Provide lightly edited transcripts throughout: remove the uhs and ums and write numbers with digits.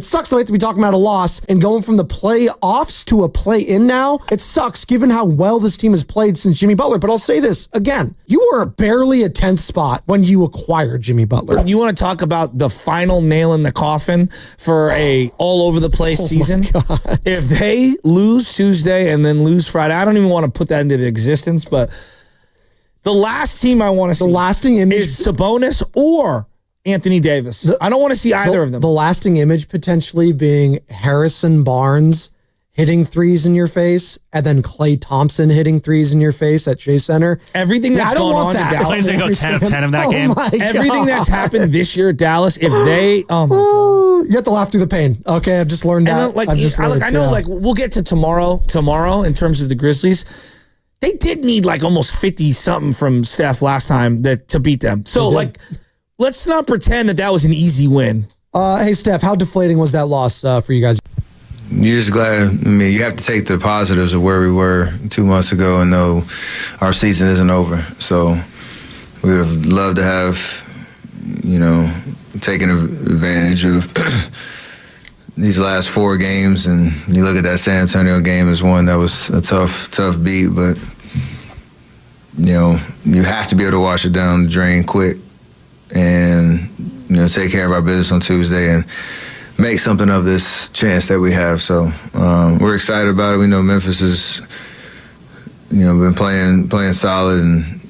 It sucks that we have to be talking about a loss and going from the playoffs to a play-in now. It sucks given how well this team has played since Jimmy Butler. But I'll say this again. You were barely a 10th spot when you acquired Jimmy Butler. You want to talk about the final nail in the coffin for a all-over-the-place season? If they lose Tuesday and then lose Friday, I don't even want to put that into existence, but the last team I want to see the lasting image is Sabonis or Anthony Davis. I don't want to see either of them. The lasting image potentially being Harrison Barnes hitting threes in your face and then Klay Thompson hitting threes in your face at Chase Center. Everything that's going on in Dallas. Clay's going to go 10 of 10 of that game. Everything that's happened this year at Dallas, if they, oh my God. You have to laugh through the pain. Okay, I've just learned that. I know we'll get to tomorrow in terms of the Grizzlies. They did need like almost 50-something from Steph last time to beat them. So let's not pretend that was an easy win. Hey, Steph, how deflating was that loss for you guys? You're just glad. I mean, you have to take the positives of where we were 2 months ago and know our season isn't over. So we would have loved to have, taken advantage of these last 4 games. And you look at that San Antonio game as one that was a tough beat. But, you have to be able to wash it down the drain quick and, take care of our business on Tuesday and make something of this chance that we have. So we're excited about it. We know Memphis has, been playing solid, and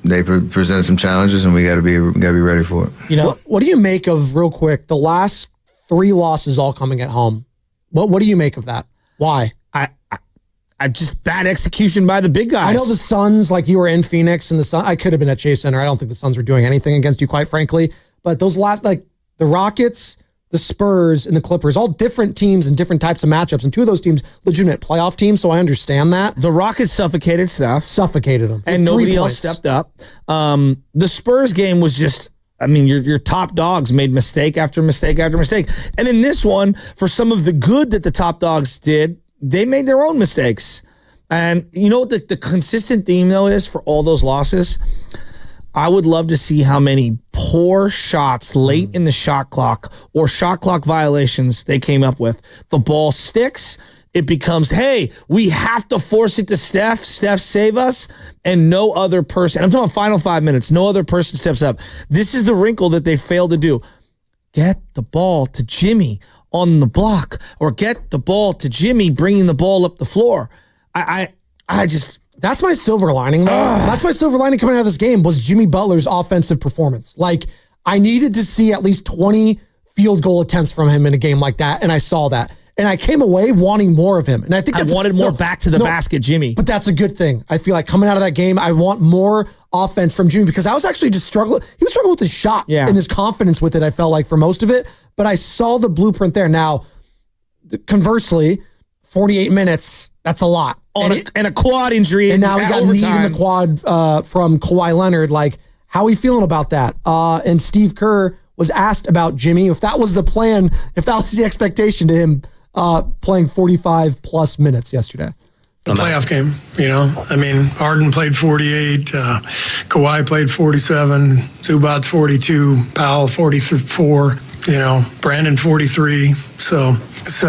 they present some challenges, and we got to be ready for it. What do you make of, real quick, the last 3 losses all coming at home? What do you make of that? Why? I just bad execution by the big guys. I know the Suns, like you were in Phoenix, and I could have been at Chase Center. I don't think the Suns were doing anything against you, quite frankly. But those last, like the Rockets, the Spurs, and the Clippers, all different teams and different types of matchups. And 2 of those teams, legitimate playoff teams, so I understand that. The Rockets suffocated Steph. Suffocated them. And nobody else stepped up. The Spurs game was just, your top dogs made mistake after mistake after mistake. And in this one, for some of the good that the top dogs did, they made their own mistakes. And you know what the consistent theme, though, is for all those losses? I would love to see how many poor shots late in the shot clock or shot clock violations they came up with. The ball sticks. It becomes, hey, we have to force it to Steph. Steph, save us. And no other person, I'm talking final 5 minutes, no other person steps up. This is the wrinkle that they failed to do. Get the ball to Jimmy on the block, or get the ball to Jimmy bringing the ball up the floor. That's my silver lining, though. That's my silver lining coming out of this game was Jimmy Butler's offensive performance. Like, I needed to see at least 20 field goal attempts from him in a game like that, and I saw that. And I came away wanting more of him. And I think I wanted more back to the basket, Jimmy. But that's a good thing. I feel like coming out of that game, I want more offense from Jimmy because I was actually just struggling. He was struggling with his shot and his confidence with it, I felt like, for most of it. But I saw the blueprint there. Now, conversely, 48 minutes, that's a lot. And a quad injury. And now we got knee in the quad from Kawhi Leonard. Like, how are we feeling about that? And Steve Kerr was asked about Jimmy, if that was the plan, if that was the expectation to him playing 45-plus minutes yesterday. A playoff game, Harden played 48, Kawhi played 47, Zubac's 42, Powell 44, Brandon 43. So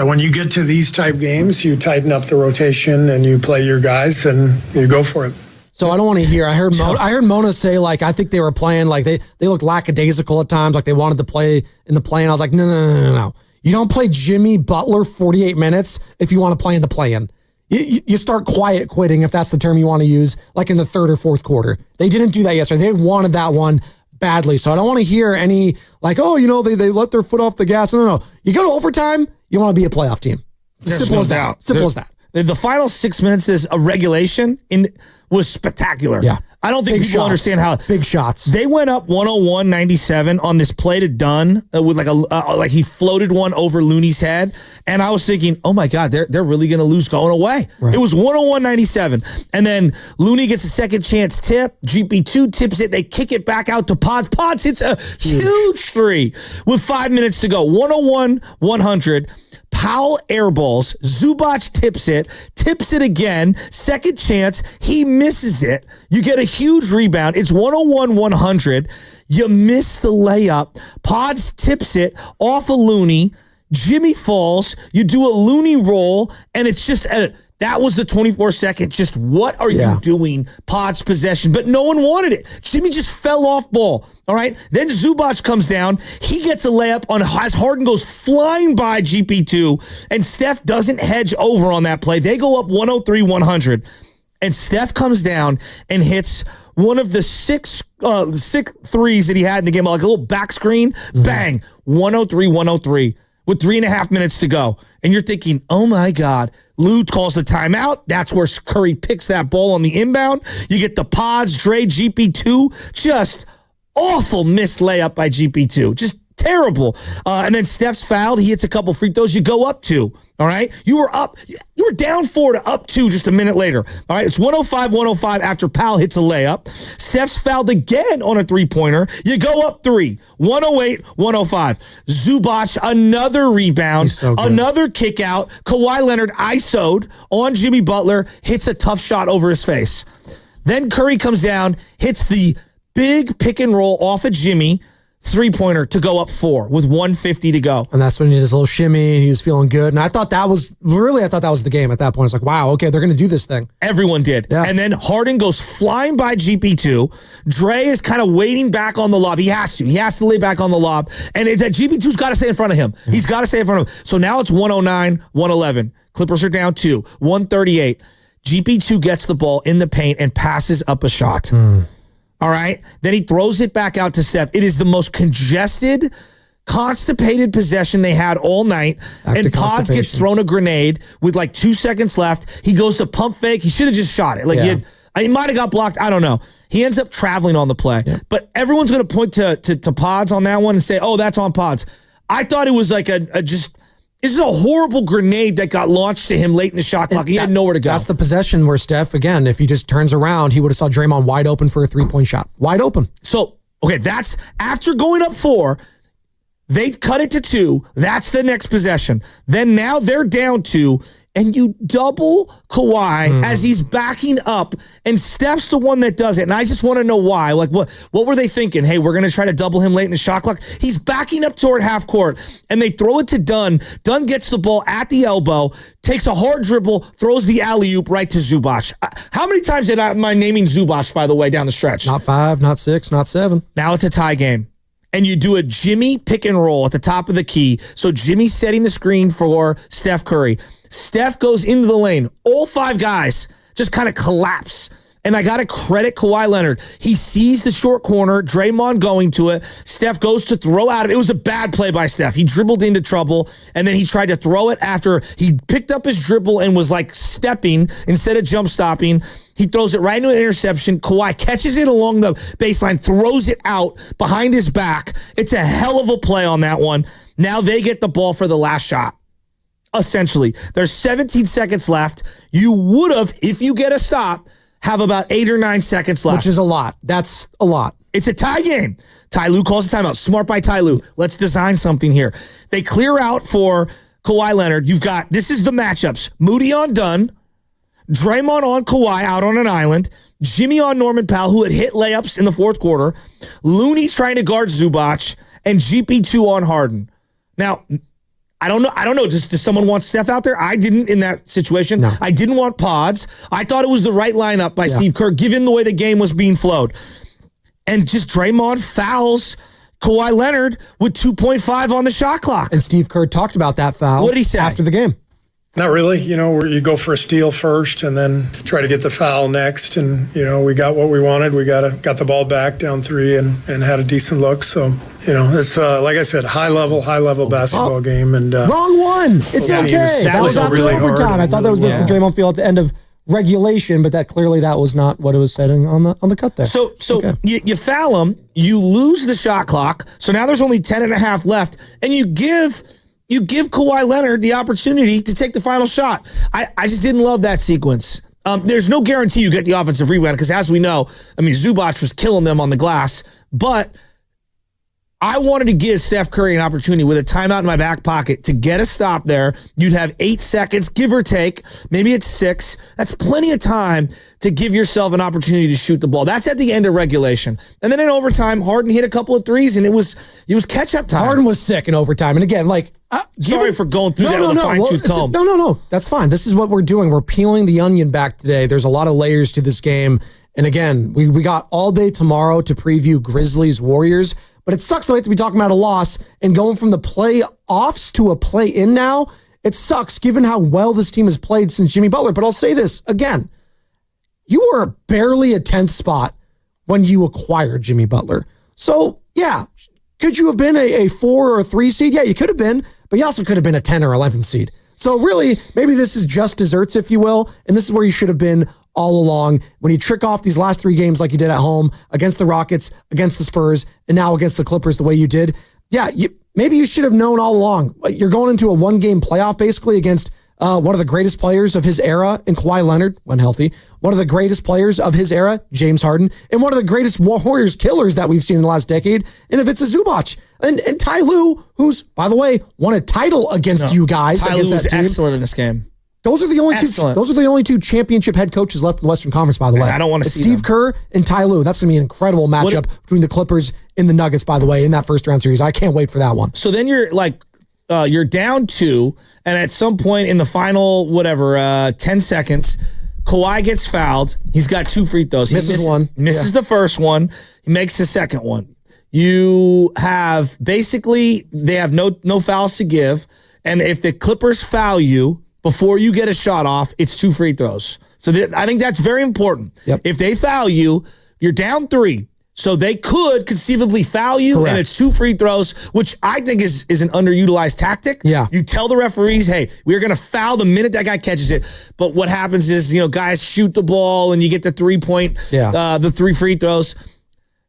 when you get to these type games, you tighten up the rotation and you play your guys and you go for it. So I don't want to hear. I heard Mona say, like, I think they were playing, like, they looked lackadaisical at times, like they wanted to play in the play-in. I was like, no. You don't play Jimmy Butler 48 minutes if you want to play in the play-in. You start quiet quitting, if that's the term you want to use, like in the 3rd or 4th quarter. They didn't do that yesterday. They wanted that one badly. So I don't want to hear any, like, they let their foot off the gas. No. You go to overtime, you want to be a playoff team. Simple as that. Simple as that. The final 6 minutes is a regulation was spectacular. Yeah. I don't think people understand how big shots. They went up 101-97 on this play to Dunn with like he floated one over Looney's head, and I was thinking, oh my God, they're really going to lose going away. Right. It was 101-97, and then Looney gets a second chance tip. GP2 tips it. They kick it back out to Pods. Pods hits a huge 3 with 5 minutes to go. 101-100. Powell airballs. Zubac tips it again. Second chance. He misses it. You get a huge rebound. It's 101-100. You miss the layup. Pods tips it off of Looney. Jimmy falls, you do a Looney roll, and it's just that was the 24-second. Just what are you doing? Pod's possession, but no one wanted it. Jimmy just fell off ball. All right. Then Zubac comes down. He gets a layup on as Harden goes flying by GP2, and Steph doesn't hedge over on that play. They go up 103-100, and Steph comes down and hits one of the six threes that he had in the game, like a little back screen. Bang, 103-103 with 3.5 minutes to go. And you're thinking, oh my God. Lou calls the timeout. That's where Curry picks that ball on the inbound. You get the Pods, Dre, GP2. Just awful missed layup by GP2. Just terrible. And then Steph's fouled. He hits a couple free throws. You go up 2. All right. You were down 4 to up 2 just a minute later. All right. It's 105-105 after Powell hits a layup. Steph's fouled again on a 3-pointer. You go up 3. 108-105. Zubac, another rebound, another kick out. Kawhi Leonard ISO'd on Jimmy Butler, hits a tough shot over his face. Then Curry comes down, hits the big pick and roll off of Jimmy, 3-pointer to go up 4 with 150 to go. And that's when he did his little shimmy and he was feeling good. And I thought that was the game at that point. It's like, wow, okay, they're going to do this thing. Everyone did. Yeah. And then Harden goes flying by GP2. Dre is kind of waiting back on the lob. He has to lay back on the lob. And that GP2's got to stay in front of him. Yeah. He's got to stay in front of him. So now it's 109-111. Clippers are down 2, 138. GP2 gets the ball in the paint and passes up a shot. All right. Then he throws it back out to Steph. It is the most congested, constipated possession they had all night. And Pods gets thrown a grenade with like 2 seconds left. He goes to pump fake. He should have just shot it. He might have got blocked. I don't know. He ends up traveling on the play. Yeah. But everyone's going to point to Pods on that one and say, oh, that's on Pods. I thought it was like this is a horrible grenade that got launched to him late in the shot clock. He had nowhere to go. That's the possession where Steph, again, if he just turns around, he would have saw Draymond wide open for a 3-point shot. Wide open. So, okay, that's after going up 4, they cut it to 2. That's the next possession. Then now they're down 2, and you double Kawhi as he's backing up, and Steph's the one that does it. And I just want to know why. Like, what were they thinking? Hey, we're going to try to double him late in the shot clock. He's backing up toward half court, and they throw it to Dunn. Dunn gets the ball at the elbow, takes a hard dribble, throws the alley-oop right to Zubac. How many times am I naming Zubac, by the way, down the stretch? Not 5, not 6, not 7. Now it's a tie game. And you do a Jimmy pick and roll at the top of the key. So Jimmy's setting the screen for Steph Curry. Steph goes into the lane. All 5 guys just kind of collapse. And I got to credit Kawhi Leonard. He sees the short corner, Draymond going to it. Steph goes to throw out of it. It was a bad play by Steph. He dribbled into trouble, and then he tried to throw it after he picked up his dribble and was like stepping instead of jump stopping. He throws it right into an interception. Kawhi catches it along the baseline, throws it out behind his back. It's a hell of a play on that one. Now they get the ball for the last shot. Essentially, there's 17 seconds left. You would have, if you get a stop, have about 8 or 9 seconds left. Which is a lot. That's a lot. It's a tie game. Ty Lue calls the timeout. Smart by Ty Lue. Let's design something here. They clear out for Kawhi Leonard. This is the matchups. Moody on Dunn. Draymond on Kawhi out on an island. Jimmy on Norman Powell, who had hit layups in the fourth quarter. Looney trying to guard Zubac. And GP2 on Harden. Now, I don't know. Does someone want Steph out there? I didn't in that situation. No. I didn't want Pods. I thought it was the right lineup by Steve Kerr, given the way the game was being flowed. And just Draymond fouls Kawhi Leonard with 2.5 on the shot clock. And Steve Kerr talked about that foul. What did he say after the game? Not really, where you go for a steal first and then try to get the foul next. And, we got what we wanted. We got the ball back down 3 and had a decent look. So, it's, like I said, high level basketball game. And wrong one. It's okay. That was after really overtime. I thought that was the Draymond field at the end of regulation, but that was not what it was setting on the cut there. So okay. you foul him, you lose the shot clock. So now there's only 10 and a half left, and you give Kawhi Leonard the opportunity to take the final shot. I just didn't love that sequence. There's no guarantee you get the offensive rebound because, as we know, Zubac was killing them on the glass. But I wanted to give Steph Curry an opportunity with a timeout in my back pocket to get a stop there. You'd have 8 seconds, give or take. Maybe it's 6. That's plenty of time to give yourself an opportunity to shoot the ball. That's at the end of regulation. And then in overtime, Harden hit a couple of threes, and it was catch-up time. Harden was sick in overtime. And again, like... Sorry for going through that with a fine-tooth comb. No. That's fine. This is what we're doing. We're peeling the onion back today. There's a lot of layers to this game. And again, we got all day tomorrow to preview Grizzlies Warriors. But it sucks that we have to be talking about a loss and going from the playoffs to a play-in now. It sucks given how well this team has played since Jimmy Butler. But I'll say this again. You were barely a 10th spot when you acquired Jimmy Butler. So, yeah, could you have been a 4 or a 3 seed? Yeah, you could have been. But you also could have been a 10 or 11 seed. So really, maybe this is just desserts, if you will. And this is where you should have been all along. When you trick off these last 3 games like you did at home, against the Rockets, against the Spurs, and now against the Clippers the way you did, yeah, maybe you should have known all along. You're going into a 1-game playoff basically against one of the greatest players of his era in Kawhi Leonard, when healthy, one of the greatest players of his era, James Harden, and one of the greatest Warriors killers that we've seen in the last decade, and if it's a Zubac. And Ty Lue, who's, by the way, won a title against you guys. Ty Lue was excellent in this game. Those are the only two championship head coaches left in the Western Conference, by the way. I don't want to see Steve Kerr and Ty Lue. That's going to be an incredible matchup between the Clippers and the Nuggets, by the way, in that first round series. I can't wait for that one. So then you're like, you're down 2, and at some point in the final, 10 seconds, Kawhi gets fouled. He's got 2 free throws. Misses one. Misses the first one. He makes the second one. You have basically, they have no fouls to give. And if the Clippers foul you before you get a shot off, it's 2 free throws. So I think that's very important. Yep. If they foul you, you're down 3. So they could conceively foul you, Correct. and it's 2 free throws, which I think is an underutilized tactic. Yeah. You tell the referees, hey, we're going to foul the minute that guy catches it. But what happens is, guys shoot the ball, and you get the 3-point, the 3 free throws.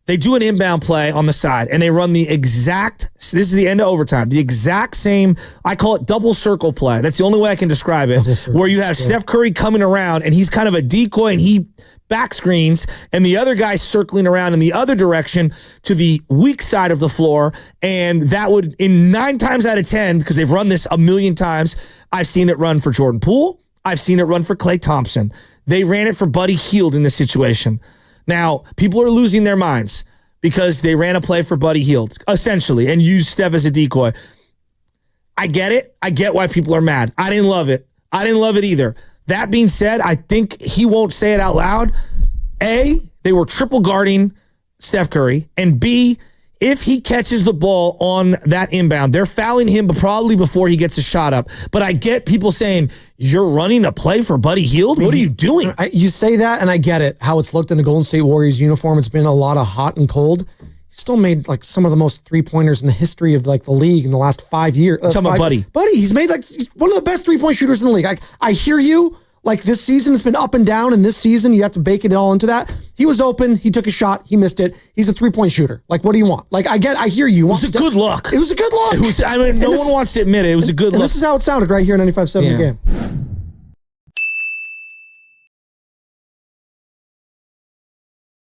They do an inbound play on the side, and they run the exact, this is the end of overtime, the exact same, I call it double circle play. That's the only way I can describe it, where you have Steph Curry coming around, and he's kind of a decoy, and he back screens, and the other guy's circling around in the other direction to the weak side of the floor, and that would, in 9 times out of 10, because they've run this a million times, I've seen it run for Jordan Poole, I've seen it run for Klay Thompson. They ran it for Buddy Hield in this situation. Now, people are losing their minds because they ran a play for Buddy Hield, essentially, and used Steph as a decoy. I get it. I get why people are mad. I didn't love it. I didn't love it either. That being said, I think he won't say it out loud. A, they were triple guarding Steph Curry, and B, if he catches the ball on that inbound, they're fouling him probably before he gets a shot up. But I get people saying, you're running a play for Buddy Hield? What are you doing? You say that, and I get it, how it's looked in the Golden State Warriors uniform. It's been a lot of hot and cold. He still made like some of the most 3-pointers in the history of like the league in the last 5 years. Talking about Buddy. Buddy, he's made like one of the best 3-point shooters in the league. I hear you. Like this season, it's been up and down, and this season you have to bake it all into that. He was open, he took a shot, he missed it. He's a 3-point shooter. Like, what do you want? Like, I hear you. It was a good look. It was a good look. No one wants to admit it. It was a good look. This is how it sounded right here in 95.7 The Game.